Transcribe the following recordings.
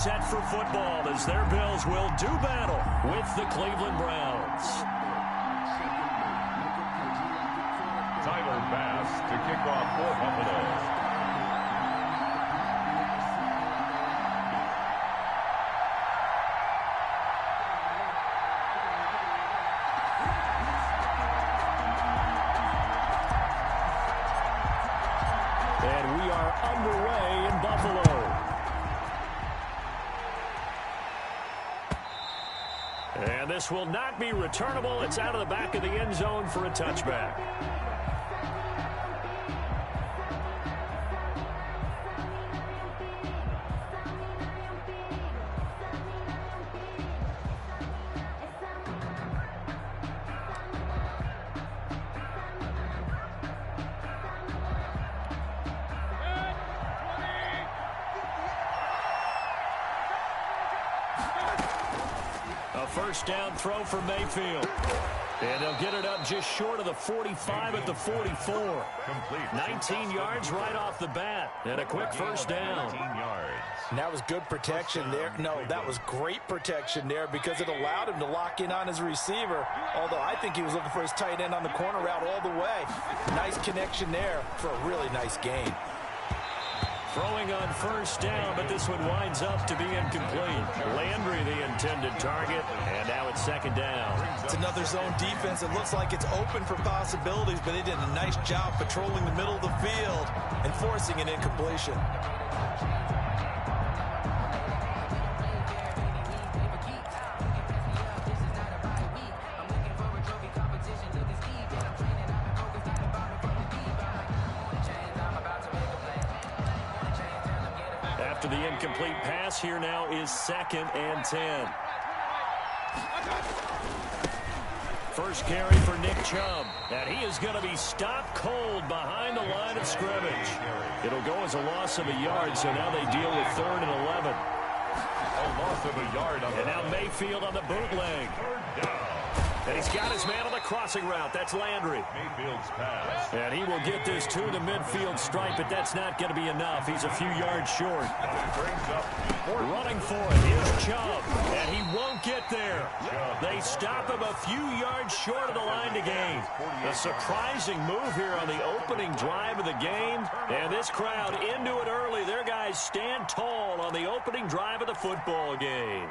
Set for football as their Bills will do battle with the Cleveland Browns. Tyler Bass to kick off for Buffalo. And we are underway in Buffalo. And this will not be returnable. It's out of the back of the end zone for a touchback. First down throw for Mayfield. And they'll get it up just short of the 45 at the 44. Complete. 19 yards right off the bat. And a quick first down. 19 yards. And that was good protection there. No, that was great protection there because it allowed him to lock in on his receiver. Although I think he was looking for his tight end on the corner route all the way. Nice connection there for a really nice gain. Throwing on first down, but this one winds up to be incomplete. Landry the intended target, and now it's second down. It's another zone defense. It looks like it's open for possibilities, but they did a nice job patrolling the middle of the field and forcing an incompletion. After the incomplete pass, here now is 2nd and 10. First carry for Nick Chubb, and he is going to be stopped cold behind the line of scrimmage. It'll go as a loss of a yard, so now they deal with 3rd and 11. A loss of a yard. And now Mayfield on the bootleg. Third down. And he's got his man on the crossing route. That's Landry. Mayfield's pass. And he will get this to the midfield stripe, but that's not going to be enough. He's a few yards short. Brings up Running for it is Chubb, and he won't get there. They stop him a few yards short of the line to gain. A surprising move here on the opening drive of the game. And this crowd into it early. Their guys stand tall on the opening drive of the football game.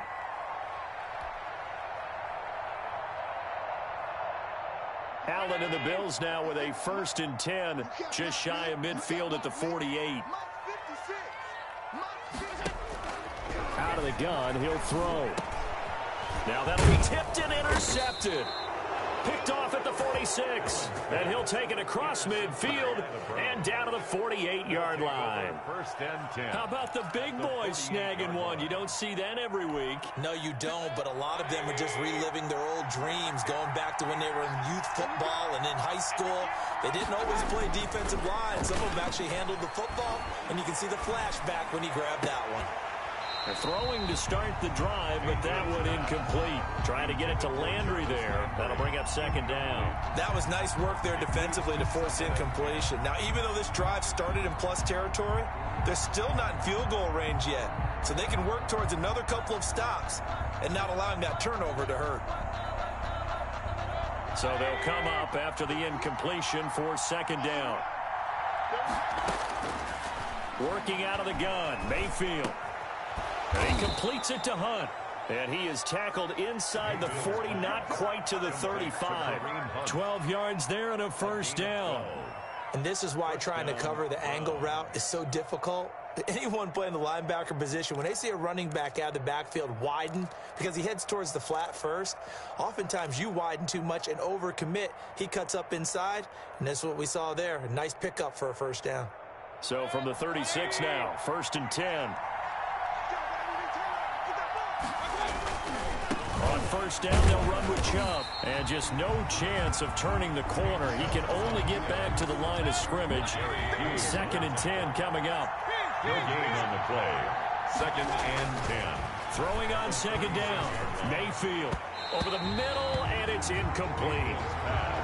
Allen and the Bills now with a 1st and 10, just shy of midfield at the 48. Out of the gun, he'll throw. Now that'll be tipped and intercepted. Picked off at the 46. And he'll take it across midfield and down to the 48-yard line. 1st and 10. How about the big boys snagging one? You don't see that every week. No, you don't, but a lot of them are just reliving their old dreams, going back to when they were in youth football and in high school. They didn't always play defensive line. Some of them actually handled the football, and you can see the flashback when he grabbed that one. They're throwing to start the drive, but that one incomplete. Trying to get it to Landry there. That'll bring up 2nd down. That was nice work there defensively to force incompletion. Now, even though this drive started in plus territory, they're still not in field goal range yet. So they can work towards another couple of stops and not allowing that turnover to hurt. So they'll come up after the incompletion for 2nd down. Working out of the gun, Mayfield. And he completes it to Hunt. And he is tackled inside the 40, not quite to the 35. 12 yards there and a 1st down. And this is why trying to cover the angle route is so difficult. Anyone playing the linebacker position, when they see a running back out of the backfield widen because he heads towards the flat first, oftentimes you widen too much and overcommit. He cuts up inside, and that's what we saw there. A nice pickup for a 1st down. So from the 36 now, 1st and 10. On 1st down, they'll run with Chubb. And just no chance of turning the corner. He can only get back to the line of scrimmage. 2nd and 10 coming up. No gain on the play. 2nd and 10. Throwing on second down. Mayfield over the middle, and it's incomplete.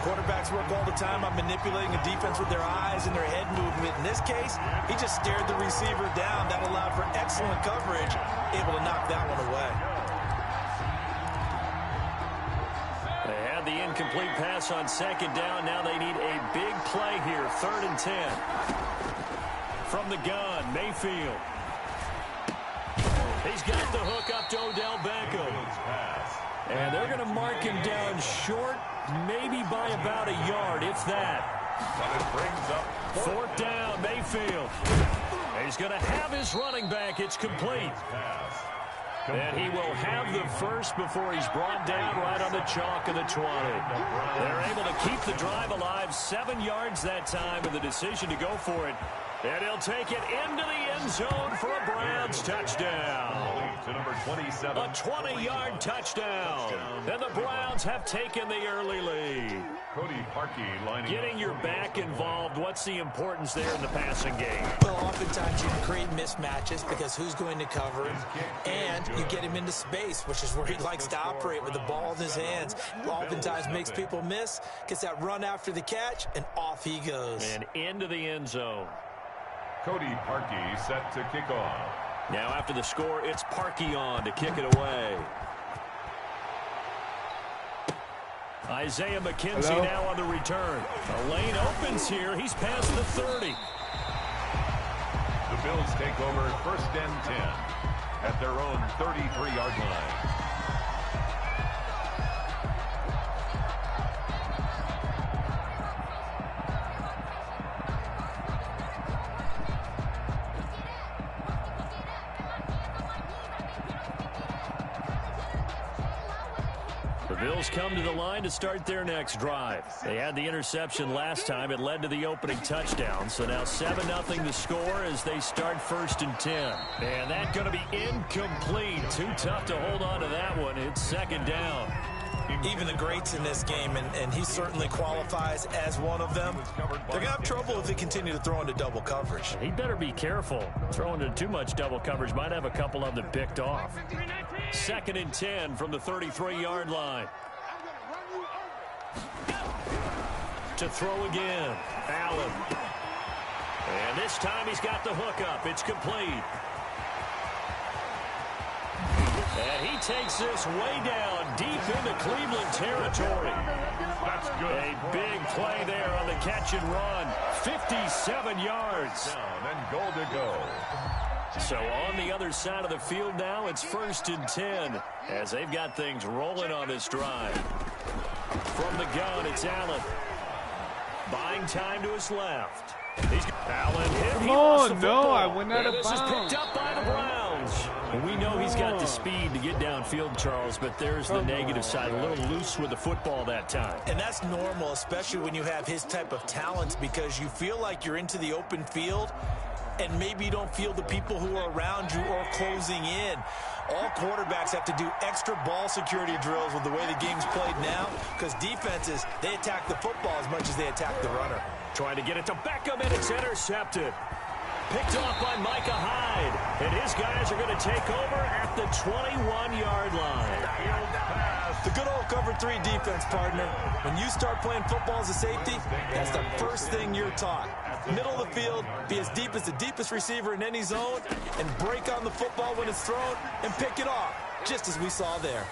Quarterbacks work all the time on manipulating a defense with their eyes and their head movement. In this case, he just stared the receiver down. That allowed for excellent coverage, able to knock that one away. They had the incomplete pass on second down. Now they need a big play here, 3rd and 10. From the gun, Mayfield. He's got the hook up to Odell Beckham. And they're going to mark him down short, maybe by about a yard, if that. But it brings up 4th down, Mayfield. He's going to have his running back. It's complete. And he will have the first before he's brought down right on the chalk of the 20. They're able to keep the drive alive, 7 yards that time, with the decision to go for it. And he'll take it into the end zone for a Browns touchdown. To number 27. A 20-yard touchdown. And the Browns have taken the early lead. Cody Parkey lining Getting your back involved, what's the importance there in the passing game? Well, oftentimes you can create mismatches because who's going to cover him, and you get him into space, which is where he likes to operate with the ball in his hands. Oftentimes makes people miss, gets that run after the catch, and off he goes. And into the end zone. Cody Parkey set to kick off. Now after the score, it's Parkey on to kick it away. Isaiah McKenzie now on the return. The lane opens here. He's past the 30. The Bills take over 1st and 10 at their own 33-yard line. The Bills come to the line to start their next drive. They had the interception last time. It led to the opening touchdown. So now 7-0 the score as they start 1st and 10. And that's going to be incomplete. Too tough to hold on to that one. It's 2nd down. Even the greats in this game, and he certainly qualifies as one of them, they're going to have trouble if they continue to throw into double coverage. He better be careful. Throwing into too much double coverage might have a couple of them picked off. 2nd and 10 from the 33-yard line. To throw again, Allen. And this time he's got the hook up. It's complete. And he takes this way down deep into Cleveland territory. That's good. A big play there on the catch and run. 57 yards. Down and goal to go. So on the other side of the field now, it's 1st and 10 as they've got things rolling on this drive. From the gun, it's Allen. Buying time to his left. Allen hit. Come on, no, I went out of bounds. This is picked up by the Browns. We know he's got the speed to get downfield, Charles, but there's the negative side. A little loose with the football that time. And that's normal, especially when you have his type of talents, because you feel like you're into the open field and maybe you don't feel the people who are around you or closing in. All quarterbacks have to do extra ball security drills with the way the game's played now, because defenses, they attack the football as much as they attack the runner. Trying to get it to Beckham, and it's intercepted. Picked off by Micah Hyde. And his guys are going to take over at the 21-yard line. The good old cover 3 defense, partner. When you start playing football as a safety, that's the first thing you're taught. Middle of the field, be as deep as the deepest receiver in any zone, and break on the football when it's thrown and pick it off, just as we saw there.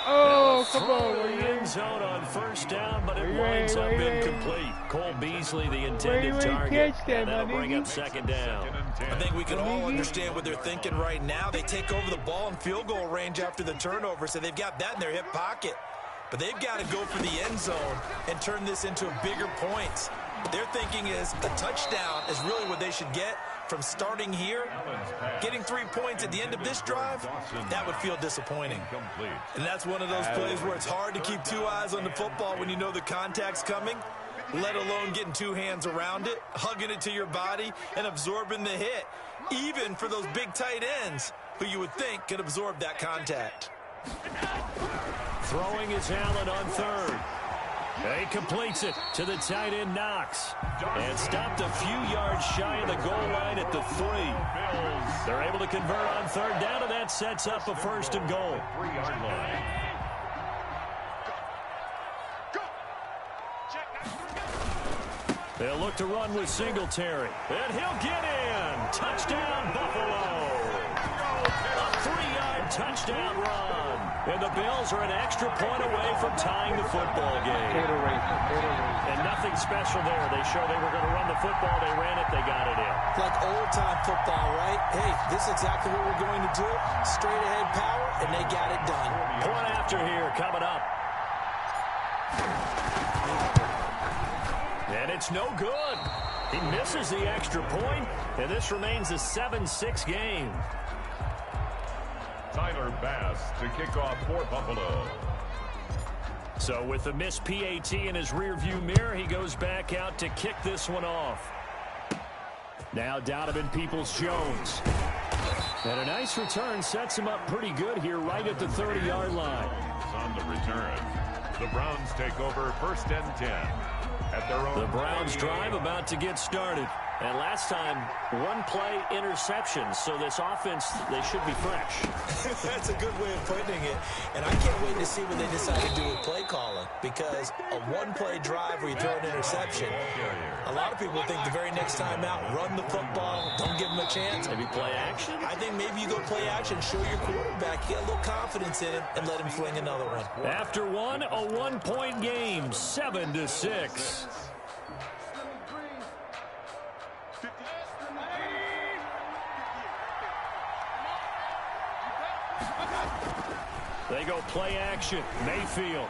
Oh, come on. End zone on 1st down, but it winds up incomplete. Cole Beasley, the intended target, and that'll bring up 2nd down. I think we can all understand what they're thinking right now. They take over the ball in field goal range after the turnover, so they've got that in their hip pocket. But they've got to go for the end zone and turn this into bigger points. Their thinking is a touchdown is really what they should get from starting here. Getting 3 points at the end of this drive, that would feel disappointing. And that's one of those plays where it's hard to keep 2 eyes on the football when you know the contact's coming, let alone getting 2 hands around it, hugging it to your body, and absorbing the hit, even for those big tight ends who you would think could absorb that contact. Throwing is Allen on 3rd. He completes it to the tight end, Knox. And stopped a few yards shy of the goal line at the 3. They're able to convert on third down, and that sets up a 1st and goal. 3-yard line. They'll look to run with Singletary. And he'll get in. Touchdown, Buffalo. A 3-yard touchdown run. And the Bills are an extra point away from tying the football game. And nothing special there. They showed they were going to run the football. They ran it. They got it in. Like old-time football, right? Hey, this is exactly what we're going to do. Straight-ahead power, and they got it done. Point after here coming up. And it's no good. He misses the extra point, and this remains a 7-6 game. Tyler Bass to kick off for Buffalo. So with the missed PAT in his rearview mirror, he goes back out to kick this one off. Now Donovan Peoples-Jones. And a nice return sets him up pretty good here right at the 30-yard line. On the return, the Browns take over 1st and 10. At their own the Browns drive about to get started. And last time, 1-play interception. So this offense, they should be fresh. That's a good way of putting it. And I can't wait to see what they decide to do with play calling. Because a 1-play drive where you throw an interception, a lot of people think the very next time out, run the football, don't give them a chance. Maybe play action? I think maybe you go play action, show your quarterback, get a little confidence in him, and let him fling another one. After one, a 1-point game, 7-6. They go play action. Mayfield.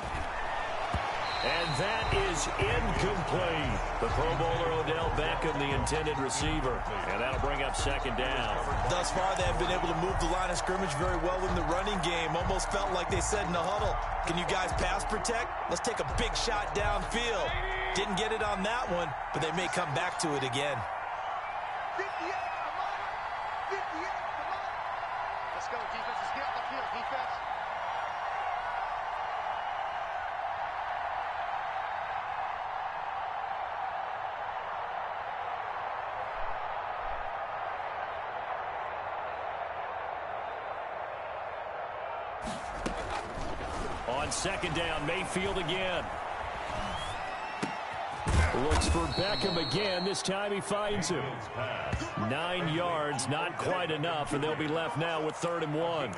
And that is incomplete. The Pro Bowler Odell Beckham, the intended receiver. And that'll bring up 2nd down. Thus far, they have been able to move the line of scrimmage very well in the running game. Almost felt like they said in the huddle, can you guys pass protect? Let's take a big shot downfield. Didn't get it on that one, but they may come back to it again. 58, come on. 58, come on. Let's go, defense. Let's get on the field, defense. On 2nd down, Mayfield again. Looks for Beckham again. This time he finds him. 9 yards, not quite enough, and they'll be left now with 3rd and 1.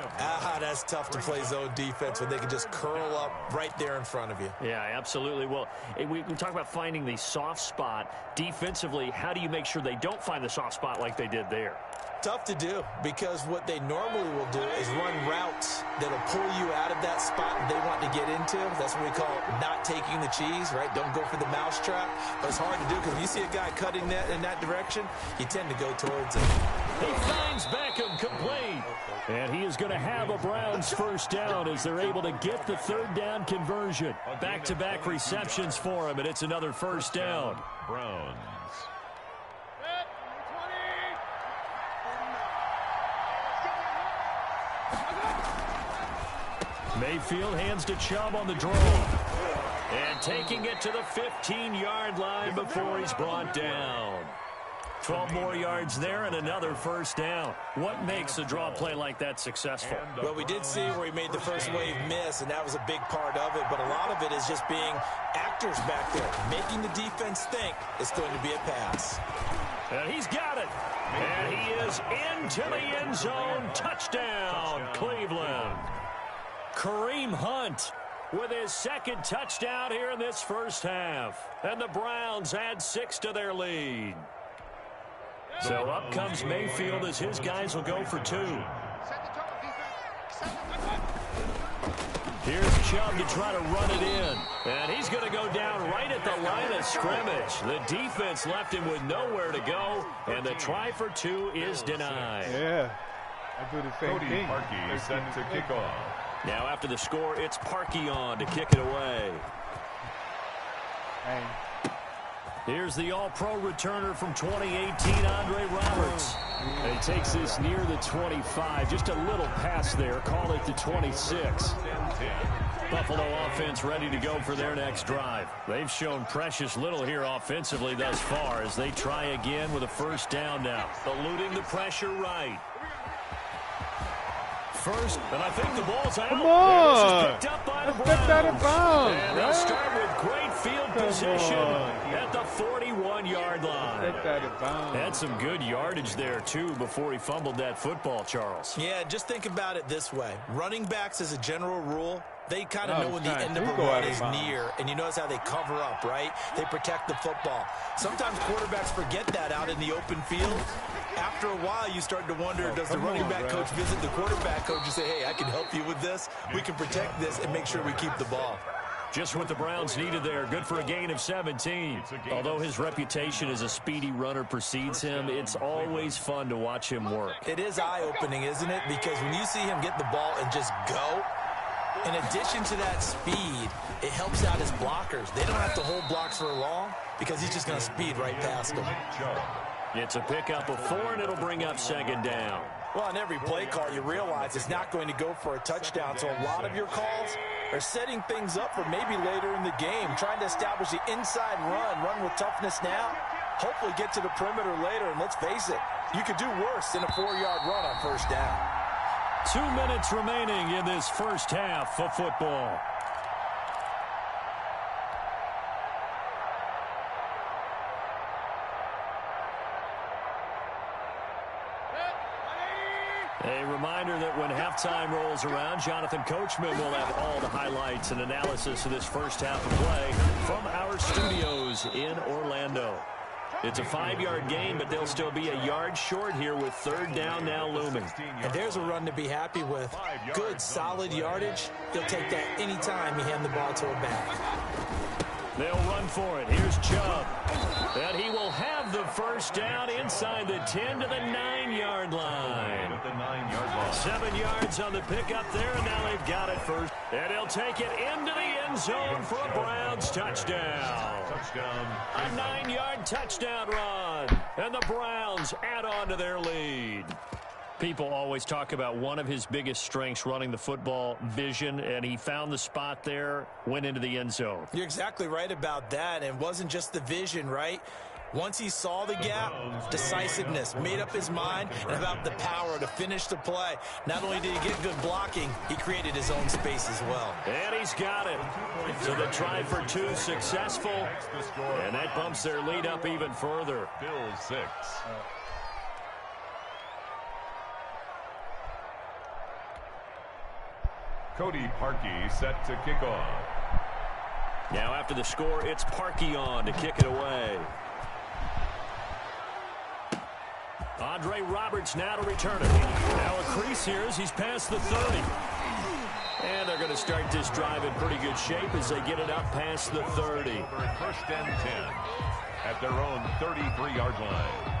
That's tough to play zone defense when they can just curl up right there in front of you. Yeah, absolutely. Well, we talk about finding the soft spot. Defensively, how do you make sure they don't find the soft spot like they did there? Tough to do, because what they normally will do is run routes that'll pull you out of that spot they want to get into. That's what we call not taking the cheese, right? Don't go for the mousetrap. But it's hard to do because when you see a guy cutting that in that direction, you tend to go towards it. He finds Beckham complete. And he is going to have a Browns 1st down as they're able to get the 3rd down conversion. Back-to-back receptions for him, and it's another 1st down. Browns. Mayfield hands to Chubb on the draw. And taking it to the 15-yard line before he's brought down. 12 more yards there and another 1st down. What makes a draw play like that successful? Well, we did see where he made the first wave miss, and that was a big part of it. But a lot of it is just being actors back there, making the defense think it's going to be a pass. And he's got it. And he is into the end zone. Touchdown, Cleveland. Kareem Hunt with his 2nd touchdown here in this 1st half. And the Browns add 6 to their lead. So up comes Mayfield as his guys will go for 2. Here's Chubb to try to run it in. And he's going to go down right at the line of scrimmage. The defense left him with nowhere to go. And the try for 2 is denied. Yeah, I do the same Cody thing. Parkey is set to kick off. Now after the score, it's Parkey on to kick it away. Hey. Here's the all-pro returner from 2018, Andre Roberts. And he takes this near the 25. Just a little pass there. Call it the 26. Buffalo offense ready to go for their next drive. They've shown precious little here offensively thus far as they try again with a first down now. Eluding the pressure right. First, and I think the ball's out. Come on. This is picked up by the Browns. Stepped out of bounds. And they'll start with great field position at the 41-yard line. Stepped out of bounds. Had some good yardage there, too, before he fumbled that football, Charles. Yeah, just think about it this way. Running backs, as a general rule, they kind of know when the trying end of to a go run out of is bounds. near, and you notice how they cover up, right? They protect the football. Sometimes quarterbacks forget that out in the open field. After a while, you start to wonder, does the running back coach visit the quarterback coach and say, hey, I can help you with this. We can protect this and make sure we keep the ball. Just what the Browns needed there. Good for a gain of 17. Although his reputation as a speedy runner precedes him, it's always fun to watch him work. It is eye-opening, isn't it? Because when you see him get the ball and just go, in addition to that speed, it helps out his blockers. They don't have to hold blocks for long because he's just going to speed right past them. It's a pickup of 4, and it'll bring up second down. Well, on every play call, you realize it's not going to go for a touchdown, so a lot of your calls are setting things up for maybe later in the game, trying to establish the inside run with toughness now, hopefully get to the perimeter later, and let's face it, you could do worse than a 4-yard run on first down. 2 minutes remaining in this first half of football. A reminder that when halftime rolls around, Jonathan Coachman will have all the highlights and analysis of this first half of play from our studios in Orlando. It's a 5-yard gain, but they'll still be a yard short here with third down now looming. And there's a run to be happy with. Good, solid yardage. He'll take that anytime you hand the ball to a back. They'll run for it. Here's Chubb. And he will have the first down inside the 10 to the 9-yard line. 7 yards on the pickup there, and now they've got it first. And he'll take it into the end zone for a Browns touchdown. A 9-yard touchdown run. And the Browns add on to their lead. People always talk about one of his biggest strengths running the football, vision, and he found the spot there, went into the end zone. You're exactly right about that, and it wasn't just the vision, right? Once he saw the gap, decisiveness, made up his mind, and about the power to finish the play. Not only did he get good blocking, he created his own space as well. And he's got it. So the try for 2 successful, and that bumps their lead up even further. Bills 6. Cody Parkey set to kick off. Now after the score, it's Parkey on to kick it away. Andre Roberts now to return it. Now a crease here as he's past the 30. And they're going to start this drive in pretty good shape as they get it up past the 30. First and 10 at their own 33-yard line.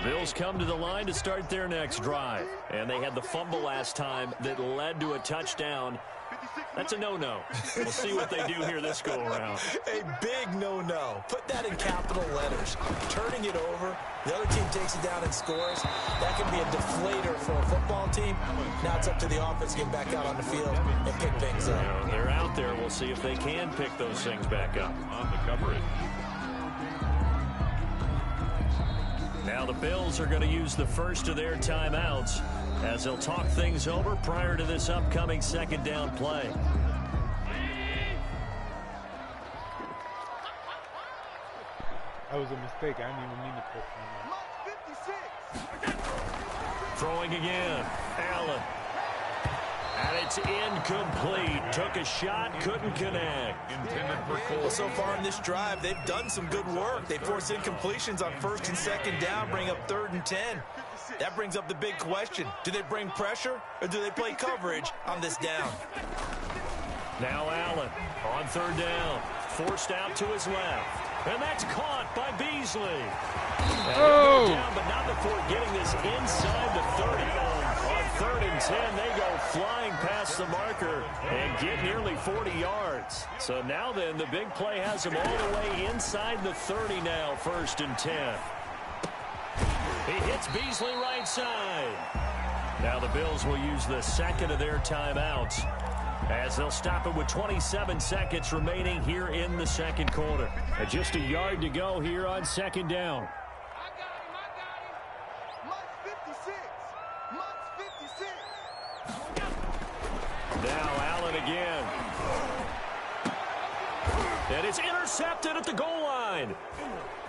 Bills come to the line to start their next drive. And they had the fumble last time that led to a touchdown. That's a no-no. We'll see what they do here this go-around. A big no-no. Put that in capital letters. Turning it over, the other team takes it down and scores. That can be a deflator for a football team. Now it's up to the offense to get back out on the field and pick things up. You know, they're out there. We'll see if they can pick those things back up. On the coverage. Now the Bills are going to use the first of their timeouts as they'll talk things over prior to this upcoming second down play. That was a mistake. I didn't even mean to put that. Throwing again. Allen. And it's incomplete. Took a shot, couldn't connect. Intended for Cole. Well, so far in this drive, they've done some good work. They forced incompletions on first and second down, bring up 3rd and 10. That brings up the big question. Do they bring pressure or do they play coverage on this down? Now Allen on 3rd down. Forced out to his left. And that's caught by Beasley. Oh! Down, but not before getting this inside the 30. On 3rd and 10, they go flying past the marker and get nearly 40 yards. So now then, the big play has them all the way inside the 30 now, 1st and 10. He hits Beasley right side. Now the Bills will use the second of their timeouts as they'll stop it with 27 seconds remaining here in the second quarter. And just a yard to go here on 2nd down. I got him. Mutt's 56. Mutt's 56. Now Allen again. And it's intercepted at the goal line.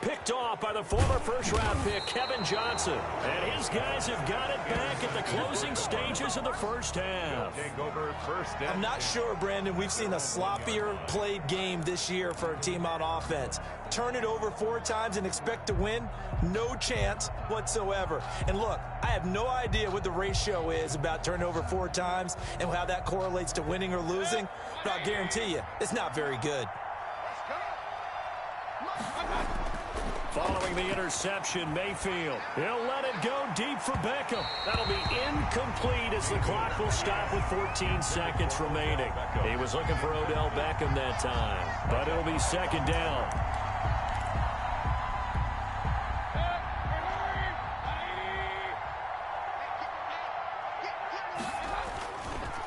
Picked off by the former first-round pick, Kevin Johnson. And his guys have got it back at the closing stages of the first half. Take over 1st and I'm not sure, Brandon, we've seen a sloppier played game this year for a team on offense. Turn it over 4 times and expect to win? No chance whatsoever. And look, I have no idea what the ratio is about turning over 4 times and how that correlates to winning or losing, but I'll guarantee you, it's not very good. Following the interception, Mayfield. He'll let it go deep for Beckham. That'll be incomplete as the clock will stop with 14 seconds remaining. He was looking for Odell Beckham that time, but it'll be 2nd down.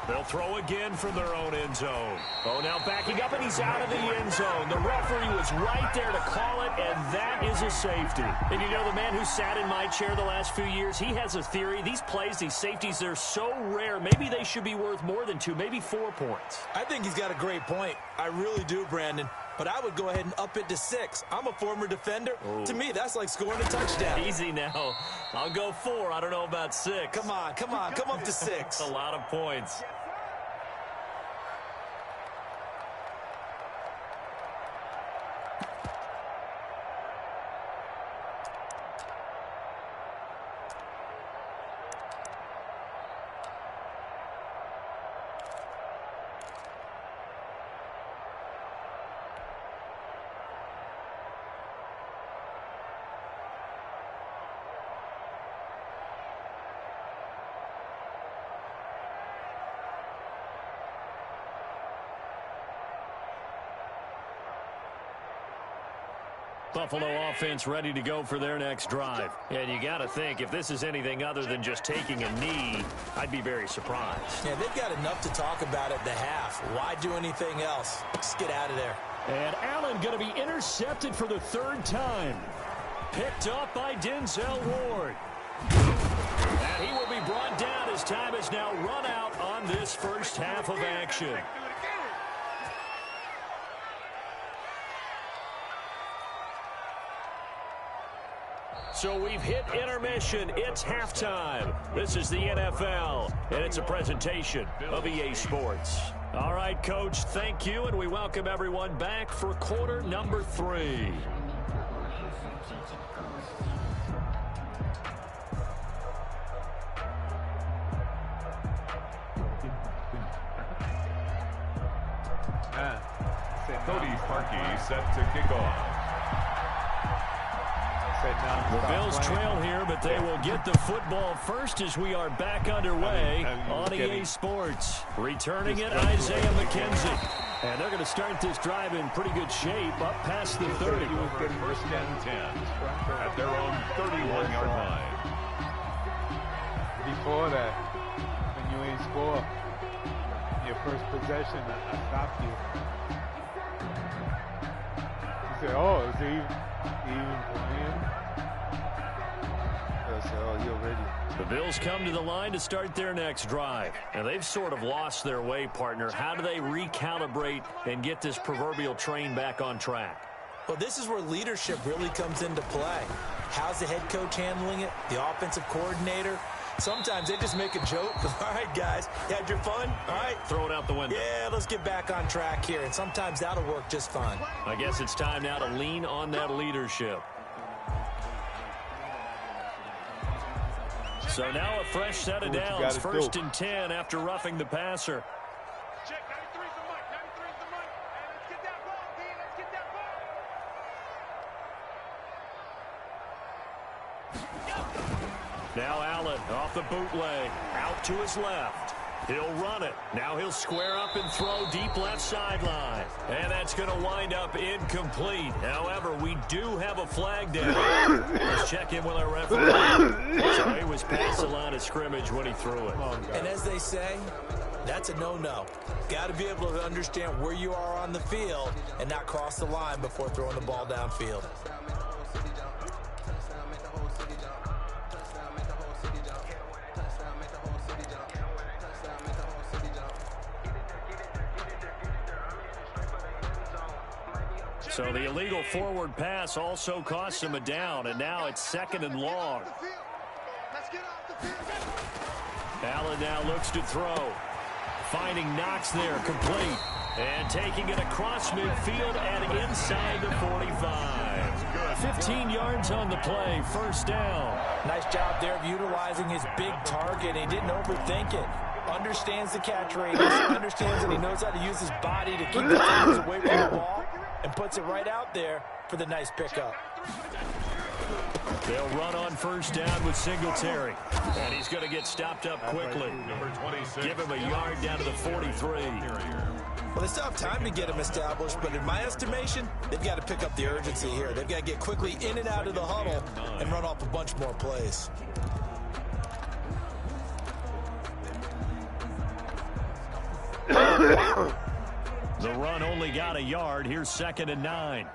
They'll throw again from their own end zone. Oh, now backing up, and he's out of the end zone. The referee was right there to call it, and that is a safety. And you know, the man who sat in my chair the last few years, he has a theory. These plays, these safeties, they're so rare. Maybe they should be worth more than 2, maybe 4 points. I think he's got a great point. I really do, Brandon. But I would go ahead and up it to 6. I'm a former defender. Ooh. To me, that's like scoring a touchdown. Easy now. I'll go 4. I don't know about 6. Come on. Come up to 6. A lot of points. Buffalo offense ready to go for their next drive. And you got to think, if this is anything other than just taking a knee, I'd be very surprised. Yeah, they've got enough to talk about at the half. Why do anything else? Just get out of there. And Allen going to be intercepted for the 3rd time. Picked up by Denzel Ward. And he will be brought down as time has now run out on this first half of action. So we've hit intermission. It's halftime. This is the NFL, and it's a presentation of EA Sports. All right, Coach, thank you, and we welcome everyone back for quarter number 3. Cody Parkey set to kick off. The Bills trail here, but they will get the football first as we are back underway on EA Sports. Returning it, Isaiah McKenzie. And they're going to start this drive in pretty good shape up past the 30. First and 10 at their own 31-yard line. Before that, when you ain't score, your first possession, I stopped you. You said, oh, is he even playing? I said, oh, you're ready. The Bills come to the line to start their next drive. And they've sort of lost their way, partner. How do they recalibrate and get this proverbial train back on track? Well, this is where leadership really comes into play. How's the head coach handling it? The offensive coordinator? Sometimes they just make a joke. All right, guys, you had your fun? All right. Throw it out the window. Yeah, let's get back on track here. And sometimes that'll work just fine. I guess it's time now to lean on that leadership. So now a fresh set of downs, first and 10 after roughing the passer. Check, 93's the mic, 93's the mic. Hey, let's get that ball, D. Let's get that ball. Now Allen off the bootleg. Out to his left. He'll run it. Now he'll square up and throw deep left sideline. And that's going to wind up incomplete. However, we do have a flag down. Let's check in with our referee. So he was past the line of scrimmage when he threw it. And as they say, that's a no-no. Got to be able to understand where you are on the field and not cross the line before throwing the ball downfield. So the illegal forward pass also cost him a down, and now it's 2nd and long. Allen now looks to throw. Finding Knox there, complete. And taking it across midfield and inside the 45. 15 yards on the play, 1st down. Nice job there of utilizing his big target. He didn't overthink it. Understands the catch radius, understands that he knows how to use his body to keep the defenders away from the ball, and puts it right out there for the nice pickup. They'll run on 1st down with Singletary. And he's going to get stopped up quickly. Number 26. Give him a yard down to the 43. Well, they still have time to get him established, but in my estimation, they've got to pick up the urgency here. They've got to get quickly in and out of the huddle and run off a bunch more plays. The run only got a yard. Here's 2nd and 9.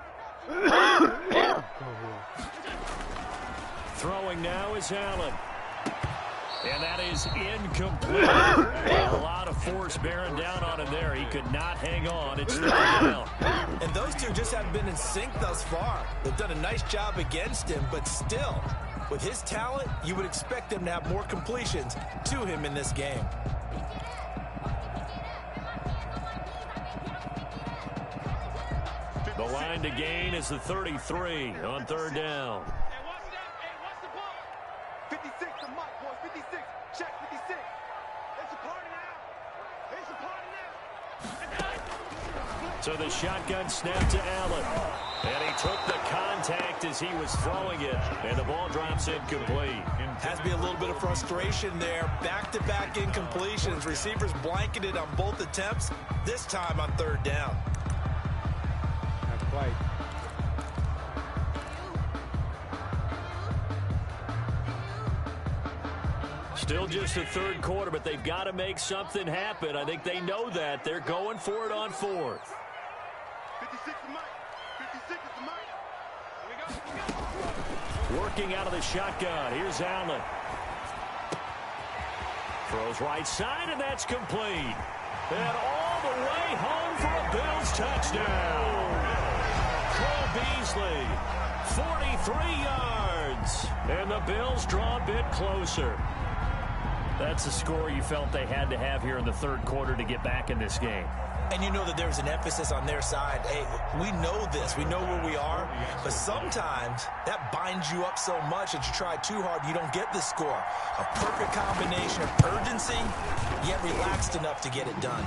Throwing now is Allen. And that is incomplete. A lot of force bearing down on him there. He could not hang on. It's 3rd down. And those two just haven't been in sync thus far. They've done a nice job against him, but still, with his talent, you would expect them to have more completions to him in this game. The line to gain is the 33 on 3rd down. So the shotgun snap to Allen. And he took the contact as he was throwing it. And the ball drops incomplete. Has to be a little bit of frustration there. Back-to-back incompletions. Receivers blanketed on both attempts, this time on 3rd down. Not quite. Still just the 3rd quarter, but they've got to make something happen. I think they know that. They're going for it on 4th. 56 is Mike. 56 is Mike. Here we go. Working out of the shotgun. Here's Allen. Throws right side, and that's complete. And all the way home for a Bills touchdown. Cole Beasley, 43 yards. And the Bills draw a bit closer. That's the score you felt they had to have here in the 3rd quarter to get back in this game. And you know that there's an emphasis on their side. Hey, we know this. We know where we are. But sometimes that binds you up so much that you try too hard, you don't get the score. A perfect combination of urgency, yet relaxed enough to get it done.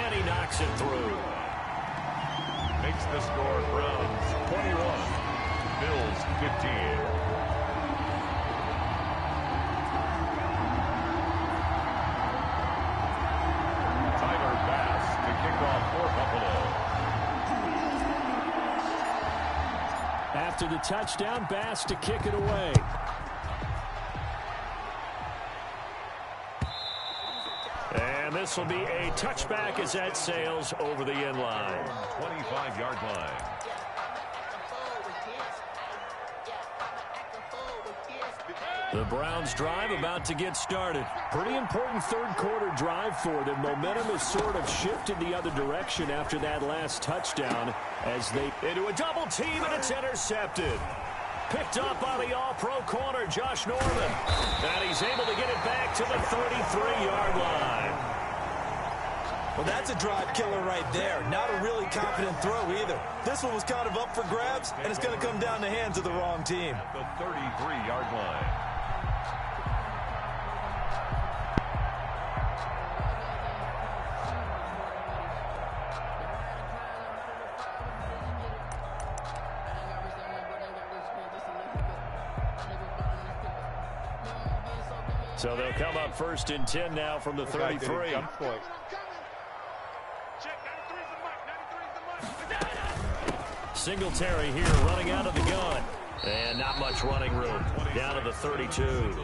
And he knocks it through. Makes the score Browns 21, Bills 15. After the touchdown, Bass to kick it away. And this will be a touchback as that sails over the end line. 25-yard line. The Browns drive about to get started. Pretty important 3rd quarter drive for them. Momentum has sort of shifted the other direction after that last touchdown as they into a double team, and it's intercepted. Picked up by the all-pro corner, Josh Norman. And he's able to get it back to the 33-yard line. Well, that's a drive killer right there. Not a really confident throw either. This one was kind of up for grabs, and it's going to come down the hands of the wrong team. The 33-yard line. So they'll come up 1st and 10 now from the 33. Singletary here running out of the gun. And not much running room. Down to the 32.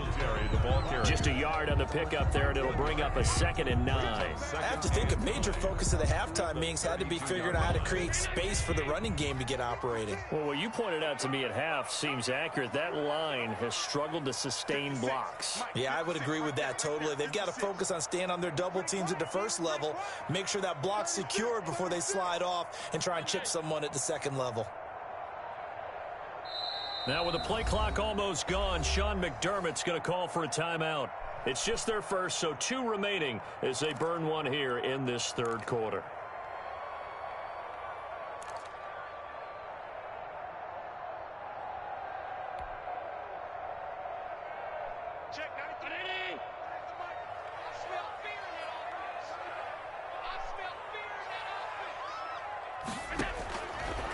Just a yard on the pickup there, and it'll bring up a 2nd and 9. I have to think a major focus of the halftime meetings had to be figuring out how to create space for the running game to get operating. Well, what you pointed out to me at half seems accurate. That line has struggled to sustain blocks. Yeah, I would agree with that totally. They've got to focus on staying on their double teams at the first level, make sure that block's secured before they slide off and try and chip someone at the second level. Now with the play clock almost gone, Sean McDermott's going to call for a timeout. It's just their first, so 2 remaining as they burn one here in this 3rd quarter. Check 93. I smell fear in that offense.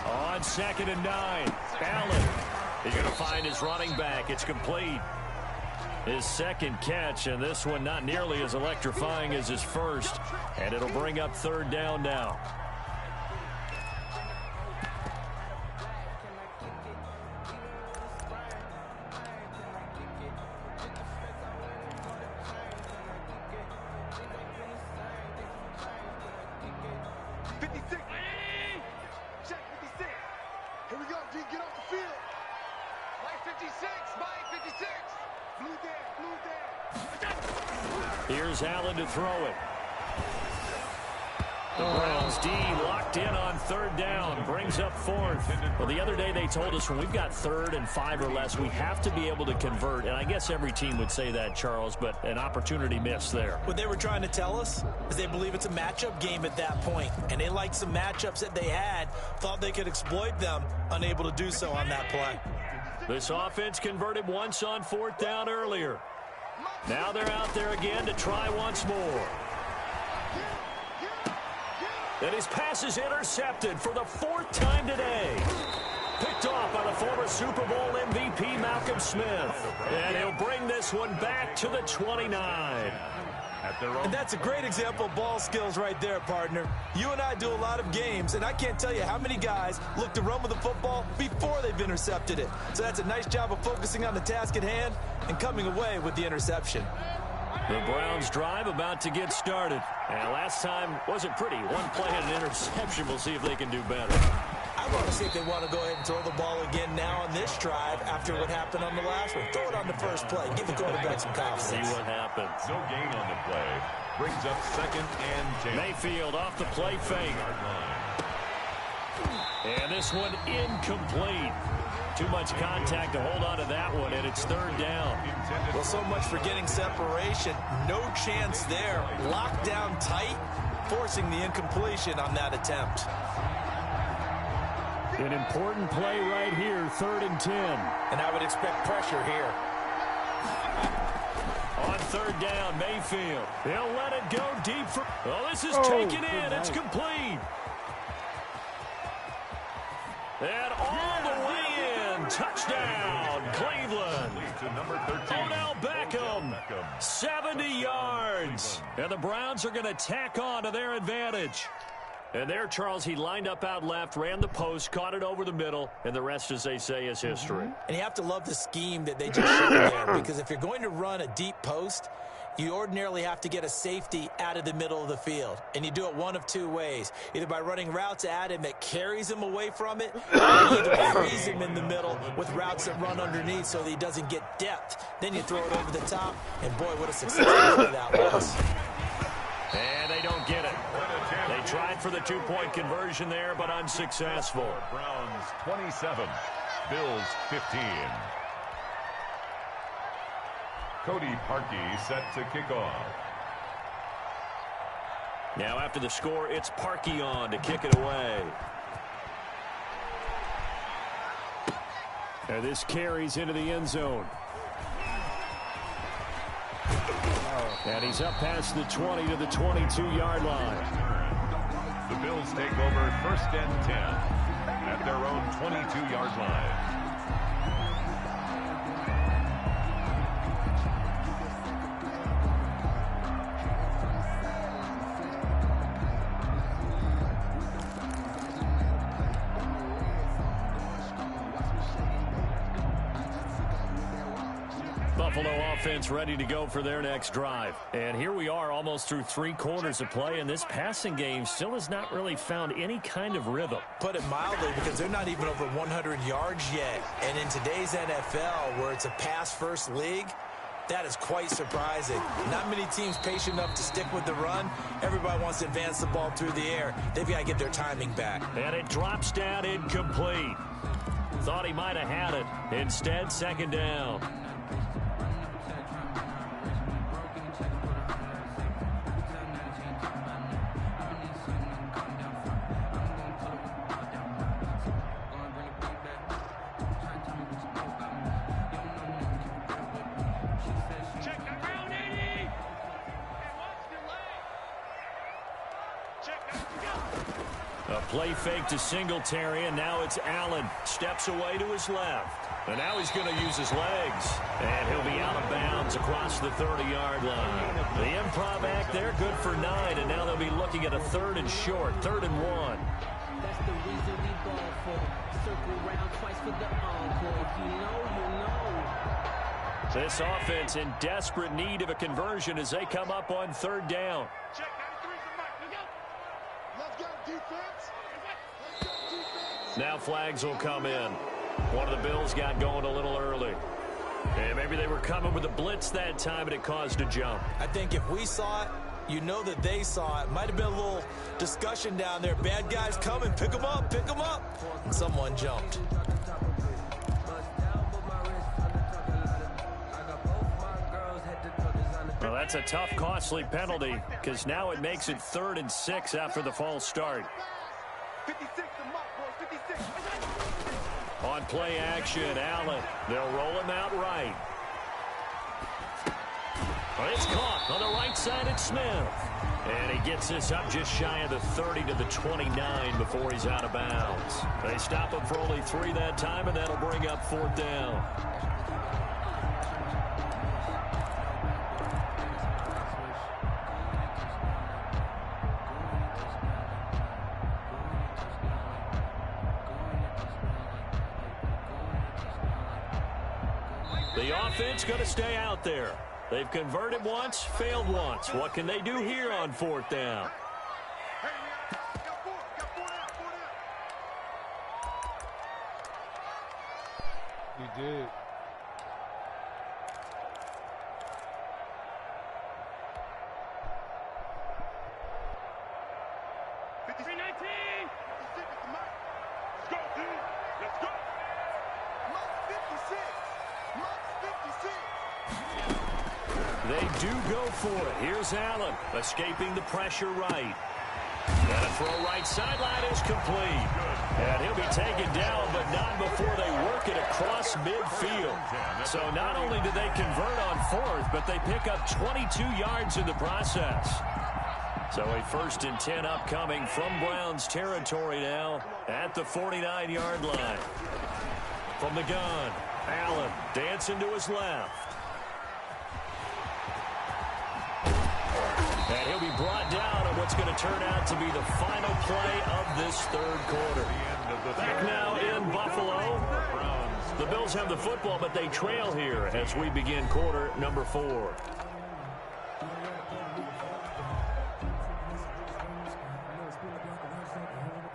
On 2nd and 9, Allen. He's going to find his running back. It's complete. His 2nd catch, and this one not nearly as electrifying as his first. And it'll bring up 3rd down now. Here we go, D, get off the field. Mike 56, Mike 56. Blue down. Here's Allen to throw it. The Browns D locked in on 3rd down, brings up 4th. Well, the other day they told us when we've got 3rd and 5 or less, we have to be able to convert. And I guess every team would say that, Charles, but an opportunity missed there. What they were trying to tell us is they believe it's a matchup game at that point, and they liked some matchups that they had, thought they could exploit them, unable to do so on that play. This offense converted once on 4th down earlier. Now they're out there again to try once more. And his pass is intercepted for the 4th time today. Picked off by the former Super Bowl MVP Malcolm Smith. And he'll bring this one back to the 29. And that's a great example of ball skills right there, partner. You and I do a lot of games, and I can't tell you how many guys look to run with the football before they've intercepted it. So that's a nice job of focusing on the task at hand and coming away with the interception. The Browns drive about to get started. And last time wasn't pretty. One play and an interception. We'll see if they can do better. I want to see if they want to go ahead and throw the ball again now on this drive after what happened on the last one. Throw it on the first play. Give the quarterback some confidence. See what happens. No gain on the play. Brings up 2nd and 10. Mayfield off the play fake. And this one incomplete. Too much contact to hold on to that one, and it's 3rd down. Well, so much for getting separation. No chance there. Locked down tight, forcing the incompletion on that attempt. An important play right here, 3rd and 10. And I would expect pressure here. On 3rd down, Mayfield. He'll let it go deep for... Oh, this is taken in. It's complete. And all the way in. Touchdown, Cleveland. Odell Beckham, 70 yards. And the Browns are going to tack on to their advantage. And there, Charles, he lined up out left, ran the post, caught it over the middle, and the rest, as they say, is history. And you have to love the scheme that they just showed there, because if you're going to run a deep post, you ordinarily have to get a safety out of the middle of the field. And you do it one of 2 ways, either by running routes at him that carries him away from it, or you either freeze him in the middle with routes that run underneath so that he doesn't get depth. Then you throw it over the top, and boy, what a successful play that was. And they don't get it. They tried for the 2-point conversion there, but unsuccessful. Browns 27, Bills 15. Cody Parkey set to kick off. Now after the score, it's Parkey on to kick it away. And this carries into the end zone. And he's up past the 20 to the 22-yard line. The Bills take over 1st and 10 at their own 22-yard line. Buffalo offense ready to go for their next drive. And here we are almost through 3 quarters of play, and this passing game still has not really found any kind of rhythm. Put it mildly, because they're not even over 100 yards yet. And in today's NFL, where it's a pass-first league, that is quite surprising. Not many teams patient enough to stick with the run. Everybody wants to advance the ball through the air. They've got to get their timing back. And it drops down incomplete. Thought he might have had it. Instead, second down. A play fake to Singletary, and now it's Allen. Steps away to his left. And now he's going to use his legs. And he'll be out of bounds across the 30-yard line. The improv act there, good for 9. And now they'll be looking at a 3rd and short, 3rd and 1. That's the reason we ball for. Circle round twice for the encore. If you know, you know. This offense in desperate need of a conversion as they come up on 3rd down. Check 93's the mark. Let's go, defense. Let's go, defense. Now flags will come in. One of the Bills got going a little early. And maybe they were coming with a blitz that time, and it caused a jump. I think if we saw it, you know that they saw it. Might have been a little discussion down there. Bad guys coming. Pick them up. Pick them up. And someone jumped. Well, that's a tough, costly penalty, because now it makes it 3rd and 6 after the false start. 56 the mark, boys. 56. On play action, Allen. They'll roll him out right. Well, it's caught on the right side at Smith. And he gets this up just shy of the 30 to the 29 before he's out of bounds. They stop him for only 3 that time, and that'll bring up 4th down. The offense going to stay out there. They've converted once, failed once. What can they do here on 4th down? You did. Let's go, dude. Let's go. Mark 56. They do go for it. Here's Allen, escaping the pressure right. And a throw right sideline is complete. And he'll be taken down, but not before they work it across midfield. So not only do they convert on 4th, but they pick up 22 yards in the process. So a 1st and 10 upcoming from Browns territory now at the 49-yard line. From the gun, Allen dancing to his left. And he'll be brought down on what's going to turn out to be the final play of this 3rd quarter. Back now in Buffalo. The Bills have the football, but they trail here as we begin quarter number 4.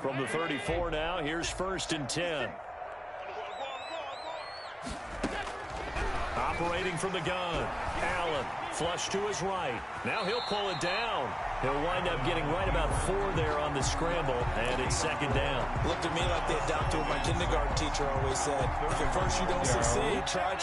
From the 34 now, here's 1st and 10. Operating from the gun, Allen, flush to his right. Now he'll pull it down. He'll wind up getting right about 4 there on the scramble, and it's 2nd down. Looked at me like they adopted what my kindergarten teacher always said. If at first you don't succeed, try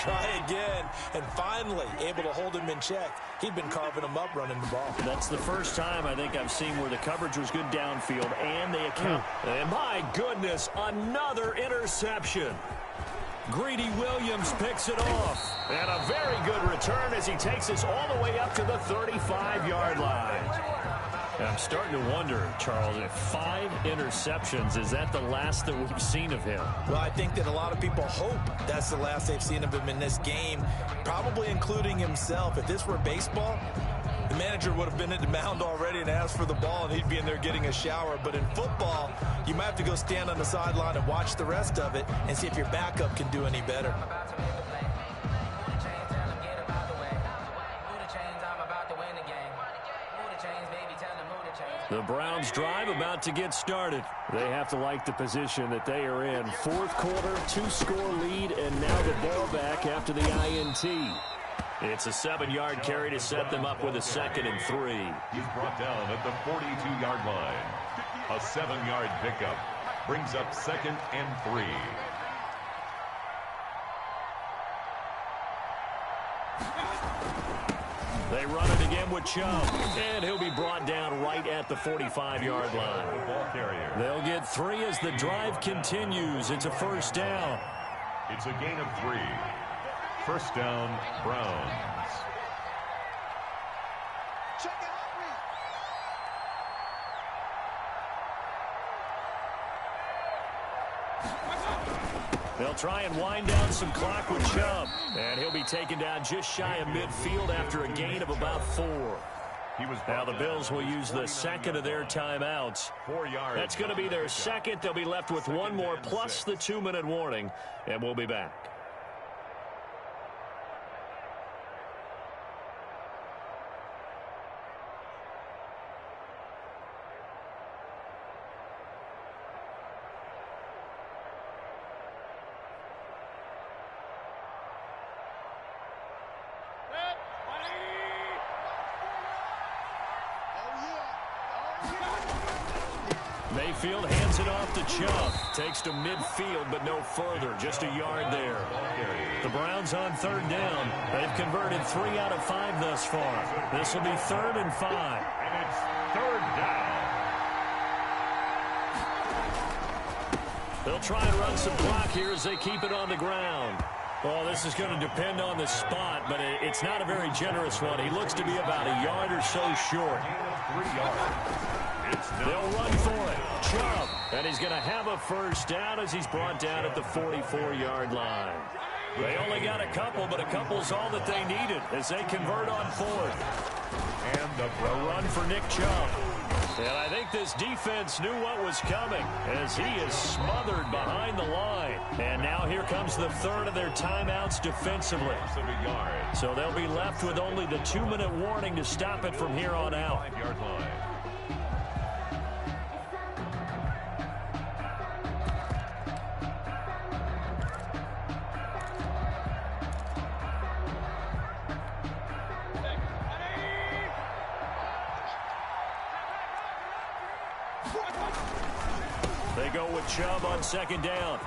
again. And finally, able to hold him in check. He'd been carving him up running the ball. That's the first time I think I've seen where the coverage was good downfield, and they account. And my goodness, another interception. Greedy Williams picks it off. And a very good return as he takes us all the way up to the 35-yard line. And I'm starting to wonder, Charles, if 5 interceptions, is that the last that we've seen of him? Well, I think that a lot of people hope that's the last they've seen of him in this game, probably including himself. If this were baseball, the manager would have been at the mound already and asked for the ball, and he'd be in there getting a shower. But in football, you might have to go stand on the sideline and watch the rest of it and see if your backup can do any better. The Browns drive about to get started. They have to like the position that they are in. Fourth quarter, 2-score lead, and now the ball back after the INT. It's a 7-yard carry to set them up with a 2nd and 3. He's brought down at the 42-yard line. A 7-yard pickup brings up 2nd and 3. They run it again with Chubb, and he'll be brought down right at the 45-yard line. Ball carrier. They'll get 3 as the drive continues. It's a first down. It's a gain of 3. First down, Browns. Check it out, Reed. They'll try and wind down some clock with Chubb, and he'll be taken down just shy of midfield after a gain of about 4. Now the Bills will use the 2nd of their timeouts. 4 yards. That's going to be their 2nd. They'll be left with 1 more plus the 2-minute warning, and we'll be back. Mayfield hands it off to Chubb. Takes to midfield, but no further. Just a yard there. The Browns on 3rd down. They've converted 3 out of 5 thus far. This will be 3rd and 5. And it's 3rd down. They'll try and run some clock here as they keep it on the ground. Well, this is going to depend on the spot, but it's not a very generous one. He looks to be about a yard or so short. 3 yards. They'll run for it. Chubb. And he's going to have a first down as he's brought down at the 44-yard line. They only got a couple, but a couple's all that they needed as they convert on 4th. And the run for Nick Chubb. And I think this defense knew what was coming as he is smothered behind the line. And now here comes the 3rd of their timeouts defensively. So they'll be left with only the 2-minute warning to stop it from here on out. 5-yard line. They go with Chubb on 2nd down.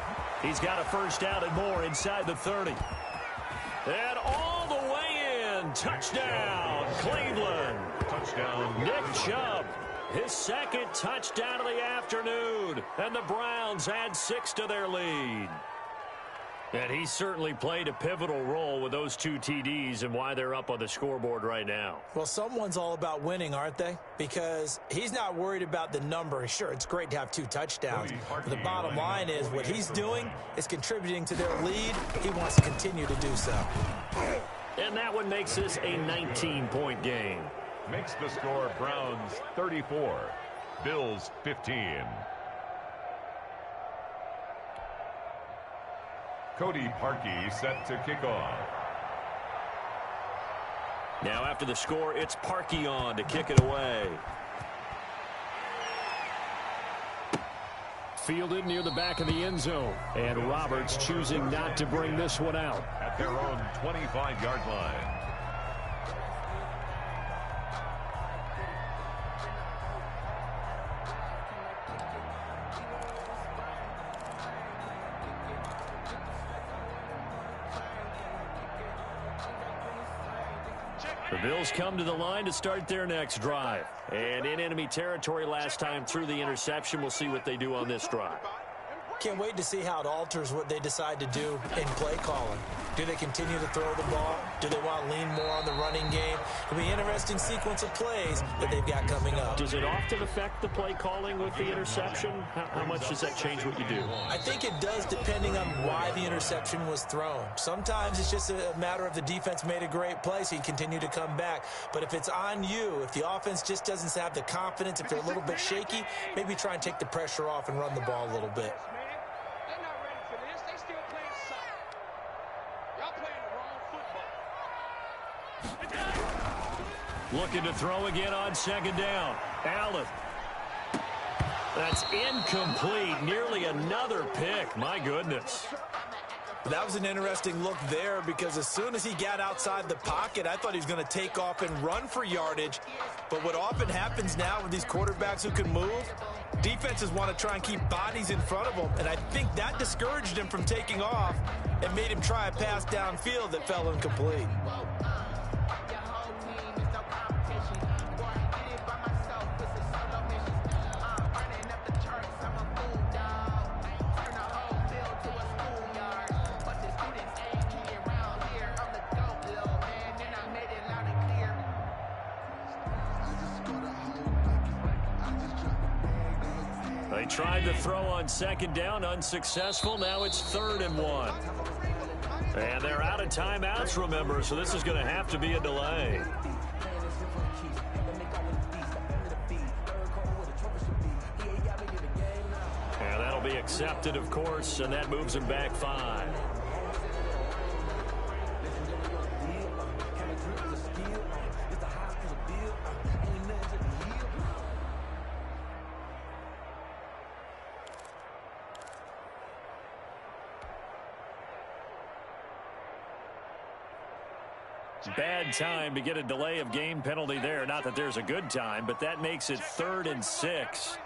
He's got a first down and more inside the 30. And all the way in. Touchdown, Cleveland. Touchdown, Nick Chubb. His 2nd touchdown of the afternoon. And the Browns add 6 to their lead. And he certainly played a pivotal role with those 2 TDs and why they're up on the scoreboard right now. Well, someone's all about winning, aren't they? Because he's not worried about the number. Sure, it's great to have 2 touchdowns. But the bottom line is what he's doing is contributing to their lead. He wants to continue to do so. And that one makes this a 19-point game. Makes the score Browns 34, Bills 15. Cody Parkey set to kick off. Now after the score, it's Parkey on to kick it away. Fielded near the back of the end zone. And Roberts choosing not to bring this one out. At their own 25-yard line. The Bills come to the line to start their next drive. And in enemy territory last time through the interception. We'll see what they do on this drive. Can't wait to see how it alters what they decide to do in play calling. Do they continue to throw the ball? Do they want to lean more on the running game? It'll be an interesting sequence of plays that they've got coming up. Does it often affect the play calling with the interception? How much does that change what you do? I think it does depending on why the interception was thrown. Sometimes it's just a matter of the defense made a great play, so you continue to come back. But if it's on you, if the offense just doesn't have the confidence, if they're a little bit shaky, maybe try and take the pressure off and run the ball a little bit. Looking to throw again on 2nd down. Allen That's incomplete. Nearly another pick. My goodness. That was an interesting look there because as soon as he got outside the pocket, I thought he was going to take off and run for yardage. But what often happens now with these quarterbacks who can move, defenses want to try and keep bodies in front of them. And I think that discouraged him from taking off and made him try a pass downfield that fell incomplete. They tried to throw on second down, unsuccessful. Now it's 3rd and 1. And they're out of timeouts, remember, so this is going to have to be a delay. And that'll be accepted, of course, and that moves him back 5. Bad time to get a delay of game penalty there. Not that there's a good time, but that makes it 3rd and 6.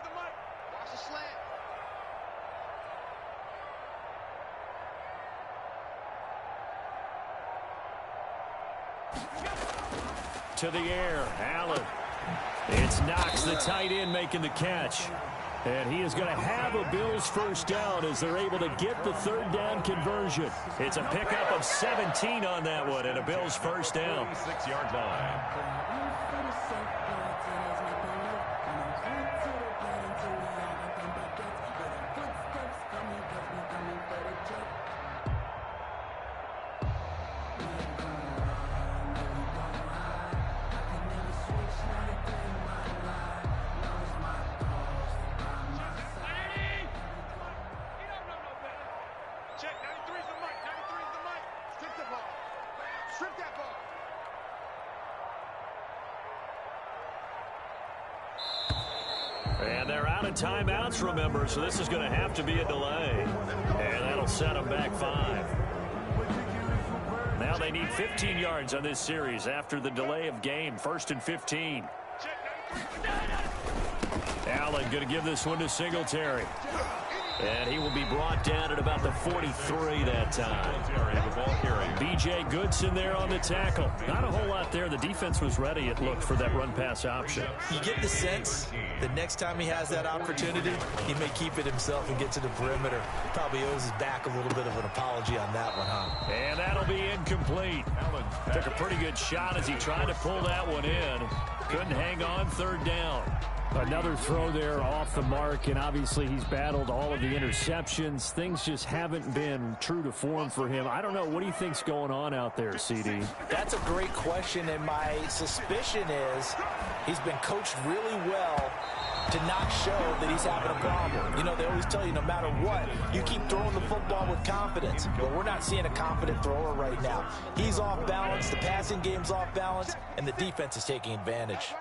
To the air, Allen. It's Knox, the tight end, making the catch. And he is going to have a Bills first down as they're able to get the 3rd down conversion. It's a pickup of 17 on that one and a Bills first down. 46-yard line. And they're out of timeouts, remember, so this is going to have to be a delay. And that'll set them back 5. Now they need 15 yards on this series after the delay of game. 1st and 15. Allen going to give this one to Singletary. And he will be brought down at about the 43 that time. B.J. Goodson there on the tackle. Not a whole lot there. The defense was ready, it looked, for that run-pass option. You get the sense that next time he has that opportunity, he may keep it himself and get to the perimeter. Probably owes his back a little bit of an apology on that one, huh? And that'll be incomplete. Took a pretty good shot as he tried to pull that one in. Couldn't hang on 3rd down. Another throw there off the mark, and obviously he's battled all of the interceptions. Things just haven't been true to form for him. I don't know. What do you think's going on out there, CD? That's a great question, and my suspicion is he's been coached really well to not show that he's having a problem. You know, they always tell you no matter what, you keep throwing the football with confidence. But we're not seeing a confident thrower right now. He's off balance, the passing game's off balance, and the defense is taking advantage.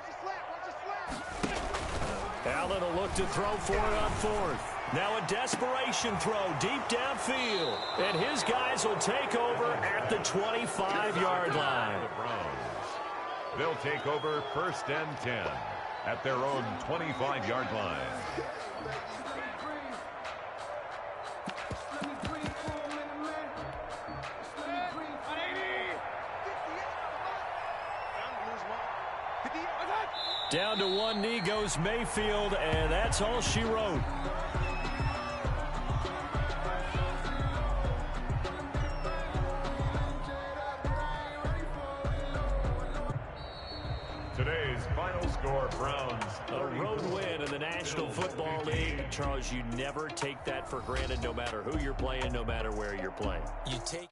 Allen will look to throw for it on 4th. Now a desperation throw deep downfield. And his guys will take over at the 25-yard line. They'll take over 1st and 10 at their own 25-yard line. Down to one knee goes Mayfield, and that's all she wrote. Today's final score, Browns. A road win in the National Football League. Charles, you never take that for granted no matter who you're playing, no matter where you're playing. You take